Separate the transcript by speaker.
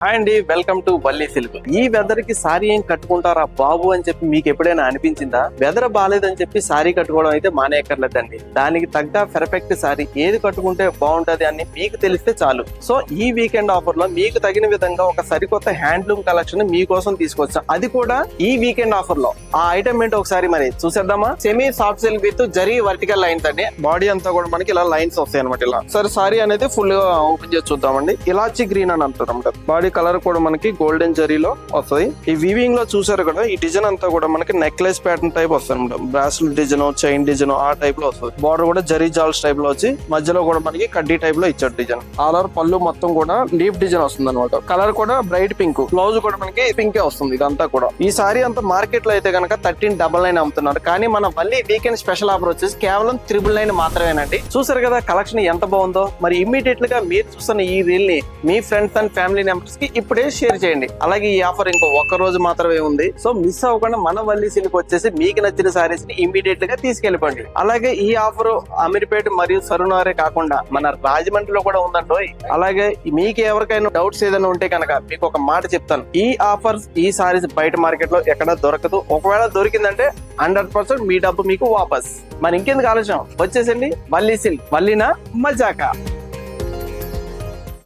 Speaker 1: Hi అండి, welcome to Valli silk. ఈ weather కి సారీ ఏం కట్టుకుంటారా బాబు అని చెప్పి మీకు ఎప్పుడైనా అనిపించిందా? వెదర్ బాగాలేదని చెప్పి సారీ కట్టుకోవడం అయితే మానేయక్కర్లేదండి. దానికి తగ్గ పర్ఫెక్ట్ సారీ ఏది కట్టుకుంటే బాగుంటది అని మీకు తెలిస్తే చాలు. సో ఈ వీకెండ్ ఆఫర్ లో మీకు తగిన విధంగా ఒక సరికొత్త హ్యాండ్లూమ్ కలెక్షన్ మీకోసం తీసుకొచ్చాం. అది కూడా ఈ వీకెండ్ ఆఫర్ లో. ఆ ఐటమ్ ఏంటో ఒకసారి మరి చూసేద్దామా? Semi soft silk with zari vertical lines అండి. బాడీ అంతా కూడా మనకి ఇలా లైన్స్ వస్తాయి అనమాట. ఇలా సరే సారీ అనేది ఫుల్ గా ఓపెన్ చేసి చూద్దామండి. ఇలాచి గ్రీన్ అని అంటారు అనమాట. బాడీ కలర్ కూడా మనకి గోల్డెన్ జరీలో వస్తుంది. ఈ వీవింగ్ లో చూసారు కదా, ఈ డిజైన్ అంతా కూడా మనకి నెక్లెస్ ప్యాటర్న్ టైప్ వస్తుంది అనమాట. బ్రాస్లెట్ డిజైన్, చైన్ డిజైన్ ఆ టైప్ లో వస్తుంది. బార్డర్ కూడా జరీ జాల్స్ టైప్ లో వచ్చి మధ్యలో కూడా మనకి కడ్డీ టైప్ లో ఇచ్చాడు డిజైన్. ఆల్ ఓవర్ పళ్ళు మొత్తం కూడా లీఫ్ డిజైన్ వస్తుంది అనమాట. కలర్ కూడా బ్రైట్ పింక్, బ్లౌజ్ కూడా మనకి పింకే వస్తుంది. ఇదంతా కూడా ఈ సారీ అంతా మార్కెట్ లో అయితే కనుక 1399 అమ్ముతున్నారు. కానీ మన మళ్ళీ వీకెండ్ స్పెషల్ ఆఫర్ వచ్చేసి కేవలం 999 మాత్రమేనండి. చూసారు కదా కలెక్షన్ ఎంత బాగుందో. మరి ఇమ్మీడియట్ గా మీరు చూస్తున్న ఈ రీల్ ని మీ ఫ్రెండ్స్ అండ్ ఫ్యామిలీ మెంబర్స్ కి ఇప్పుడే షేర్ చేయండి. అలాగే ఈ ఆఫర్ ఇంకో ఒక్క రోజు మాత్రమే ఉంది. సో మిస్ అవ్వకుండా మన వల్లి సిల్క్ వచ్చేసి మీకు నచ్చిన సారీస్ ని ఇమ్మీడియట్ గా తీసుకెళ్ళిపోండి. అలాగే ఈ ఆఫర్ అమీర్పేట మరియు సరునారే కాకుండా మన రాజమండ్రిలో కూడా ఉందండి. అలాగే మీకు ఎవరికైనా డౌట్స్ ఏదైనా ఉంటే కనుక మీకు ఒక మాట చెప్తాను. ఈ ఆఫర్స్ ఈ సారీస్ బయట మార్కెట్ లో ఎక్కడ దొరకదు. ఒకవేళ దొరికిందంటే 100% మీ డబ్బు మీకు వాపస్. మరి ఇంకెందుకు ఆలోచన, వచ్చేసండి వల్లి సిల్క్. వల్లినా మజాకా.